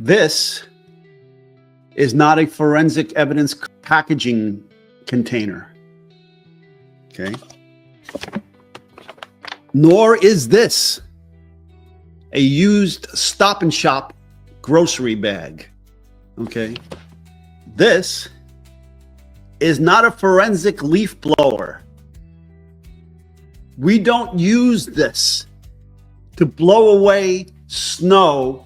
This is not a forensic evidence packaging container. Okay. Nor is this a used Stop and Shop grocery bag. Okay. This is not a forensic leaf blower. We don't use this to blow away snow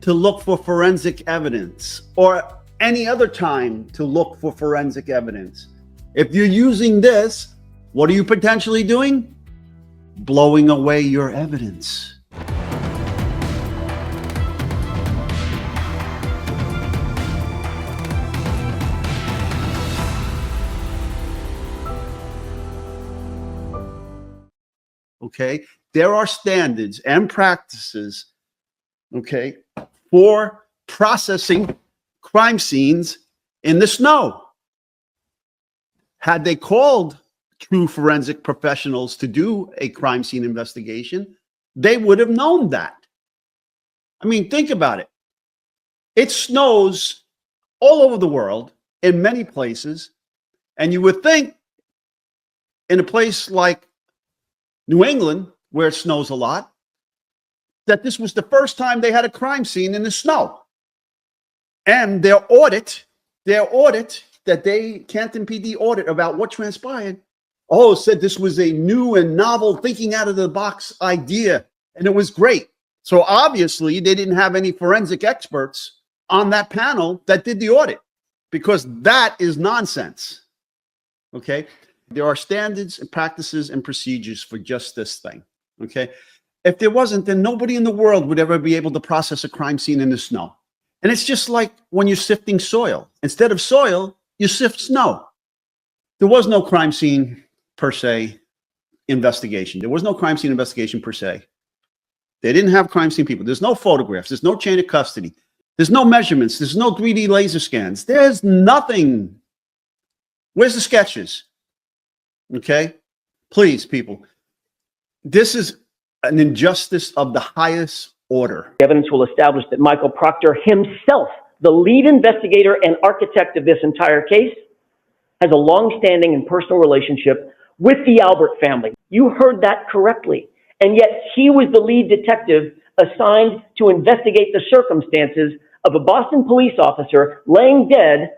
to look for forensic evidence or any other time to look for forensic evidence. If you're using this, what are you potentially doing? Blowing away your evidence. Okay, there are standards and practices, okay, for processing crime scenes in the snow. Had they called true forensic professionals to do a crime scene investigation, they would have known that. I mean, think about it. It snows all over the world in many places, and you would think in a place like New England, where it snows a lot, that this was the first time they had a crime scene in the snow. And their audit that Canton PD audit about what transpired, said this was a new and novel thinking out of the box idea, and it was great. So obviously they didn't have any forensic experts on that panel that did the audit, because that is nonsense. Okay. There are standards and practices and procedures for just this thing, okay? If there wasn't, then nobody in the world would ever be able to process a crime scene in the snow. And it's just like when you're sifting soil. Instead of soil, you sift snow. There was no crime scene per se investigation. There was no crime scene investigation per se. They didn't have crime scene people. There's no photographs. There's no chain of custody. There's no measurements. There's no 3D laser scans. There's nothing. Where's the sketches? Okay, please, people. This is an injustice of the highest order. Evidence will establish that Michael Proctor himself, the lead investigator and architect of this entire case, has a long-standing and personal relationship with the Albert family. You heard that correctly. And yet he was the lead detective assigned to investigate the circumstances of a Boston police officer laying dead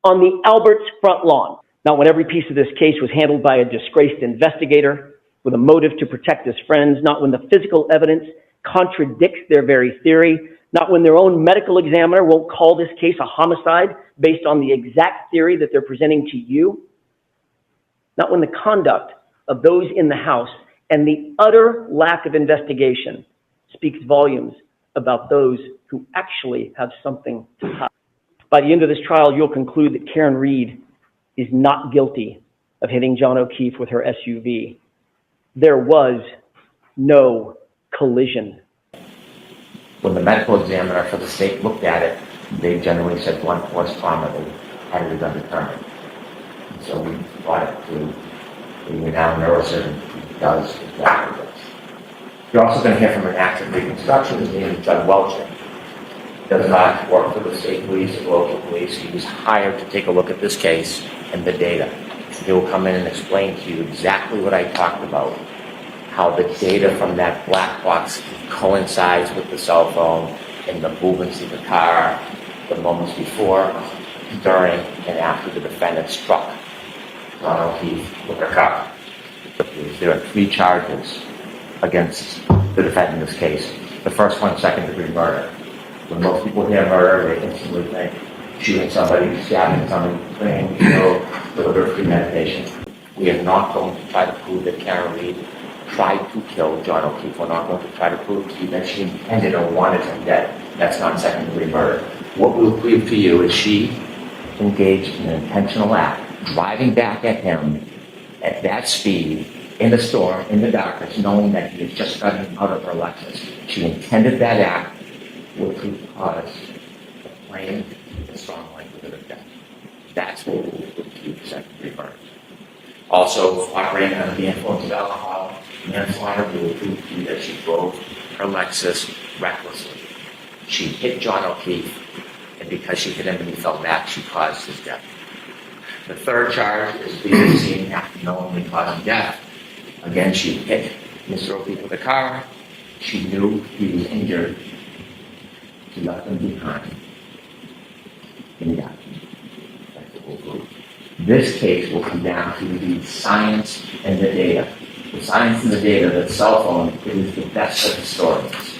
on the Albert's front lawn. Not when every piece of this case was handled by a disgraced investigator with a motive to protect his friends, not when the physical evidence contradicts their very theory, not when their own medical examiner won't call this case a homicide based on the exact theory that they're presenting to you, not when the conduct of those in the house and the utter lack of investigation speaks volumes about those who actually have something to hide. By the end of this trial, you'll conclude that Karen Reed is not guilty of hitting John O'Keefe with her SUV. There was no collision. When the medical examiner for the state looked at it, they generally said blunt force trauma. They had it undetermined. And so we brought it to the renowned neurosurgeon who does exactly this. You're also going to hear from an active reconstruction. His name is Judd Welcher. He does not work for the state police or local police. He was hired to take a look at this case and the data. So he will come in and explain to you exactly what I talked about, how the data from that black box coincides with the cell phone and the movements of the car, the moments before, during, and after the defendant struck John O'Keefe with a car. There are 3 charges against the defendant in this case. The first one, second-degree murder. When most people hear murder, they instantly think shooting somebody, stabbing somebody, playing, deliberate premeditation. We are not going to try to prove that Karen Reed tried to kill John O'Keefe. We're not going to try to prove to you that she intended or wanted him dead. That's not second-degree murder. What we'll prove to you is she engaged in an intentional act, driving back at him at that speed in the store, in the darkness, knowing that he had just gotten out of her Lexus. She intended that act, which would cause the plain and strong likelihood of death. That's what we will prove to second-degree murder. Also, operating under the influence of alcohol, manslaughter, we will prove to you that she drove her Lexus recklessly. She hit John O'Keefe, and because she hit him and he fell back, she caused his death. The third charge is leaving the scene after knowingly causing death. Again, she hit Mr. O'Keefe with a car. She knew he was injured. She left him behind. And he died. That's the whole group. This case will come down to the science and the data. The science and the data that cell phone is the best of historians.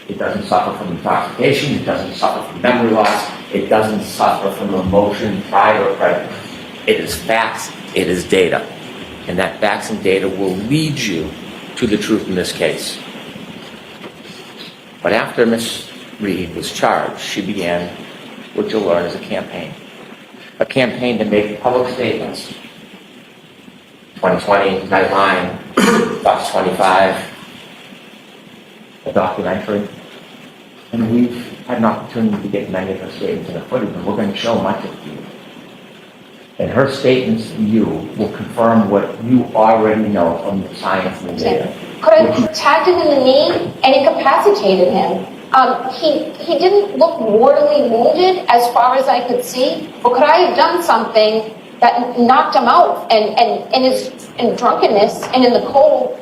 It doesn't suffer from intoxication. It doesn't suffer from memory loss. It doesn't suffer from emotion, pride, or prejudice. It is facts. It is data. And that facts and data will lead you to the truth in this case. But after Ms. Reed was charged, she began what you'll learn as a campaign. A campaign to make public statements. 2020, Nightline, Fox 25, a documentary. And we've had an opportunity to get many of her statements in the footage, and we're going to show much of you. And her statements to you will confirm what you already know from the science and the data. Could I tagged him in the knee and incapacitated him? He didn't look mortally wounded as far as I could see, but could I have done something that knocked him out and in drunkenness and in the cold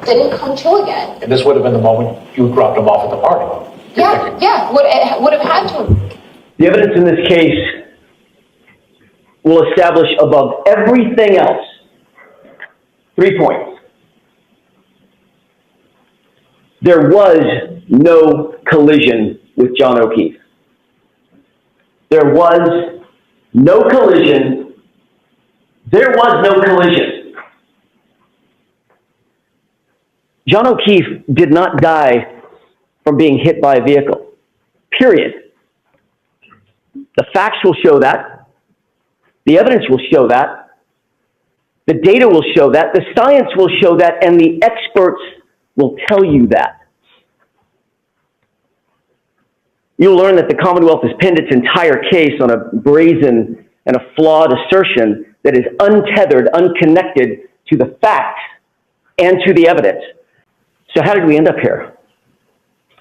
didn't come to again? And this would have been the moment you dropped him off at the party. Yeah, would have had to. The evidence in this case will establish above everything else 3 points. There was no collision with John O'Keefe. There was no collision. There was no collision. John O'Keefe did not die from being hit by a vehicle. Period. The facts will show that. The evidence will show that. The data will show that. The science will show that. And the experts will tell you that. You'll learn that the Commonwealth has pinned its entire case on a brazen and a flawed assertion that is untethered, unconnected to the facts and to the evidence. So how did we end up here?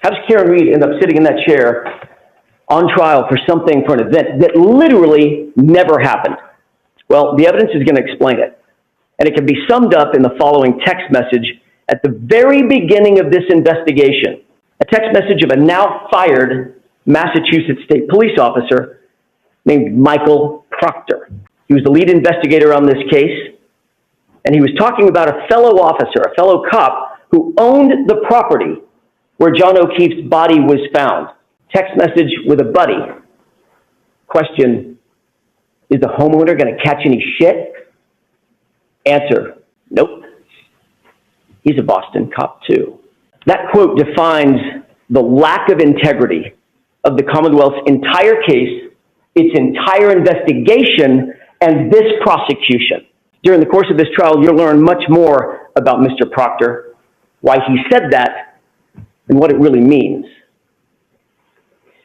How does Karen Reed end up sitting in that chair on trial for something, for an event that literally never happened? Well, the evidence is going to explain it. And it can be summed up in the following text message at the very beginning of this investigation. A text message of a now fired Massachusetts State Police officer named Michael Proctor. He was the lead investigator on this case, and he was talking about a fellow officer, a fellow cop, who owned the property where John O'Keefe's body was found. Text message with a buddy. Question, is the homeowner going to catch any shit? Answer, nope. He's a Boston cop too. That quote defines the lack of integrity of the Commonwealth's entire case, its entire investigation, and this prosecution. During the course of this trial, you'll learn much more about Mr. Proctor, why he said that, and what it really means.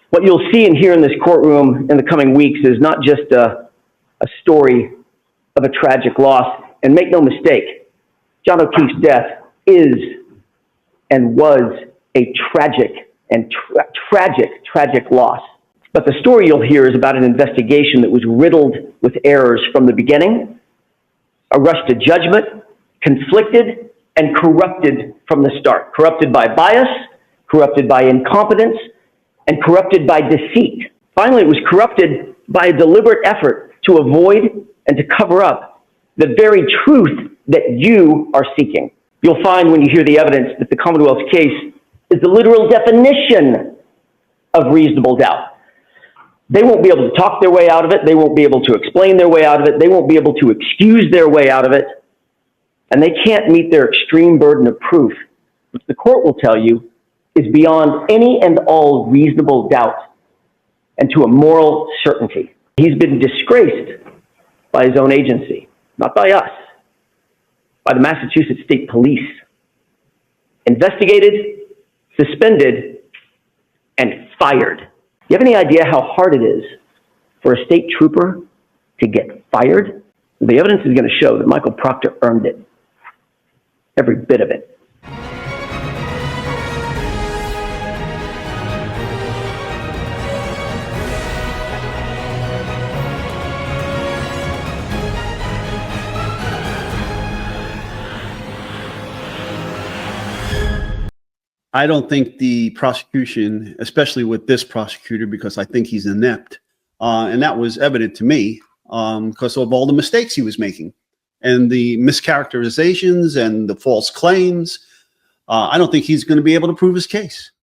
What you'll see and hear in this courtroom in the coming weeks is not just a story of a tragic loss. And make no mistake, John O'Keefe's death is and was a tragic and tragic loss. But the story you'll hear is about an investigation that was riddled with errors from the beginning, a rush to judgment, conflicted, and corrupted from the start. Corrupted by bias, corrupted by incompetence, and corrupted by deceit. Finally, it was corrupted by a deliberate effort to avoid and to cover up the very truth that you are seeking. You'll find when you hear the evidence that the Commonwealth's case is the literal definition of reasonable doubt. They won't be able to talk their way out of it. They won't be able to explain their way out of it. They won't be able to excuse their way out of it. And they can't meet their extreme burden of proof, which the court will tell you is beyond any and all reasonable doubt and to a moral certainty. He's been disgraced by his own agency, not by us, by the Massachusetts State Police. Investigated, suspended, and fired. You have any idea how hard it is for a state trooper to get fired? The evidence is going to show that Michael Proctor earned it. Every bit of it. I don't think the prosecution, especially with this prosecutor, because I think he's inept, and that was evident to me because of all the mistakes he was making and the mischaracterizations and the false claims. I don't think he's going to be able to prove his case.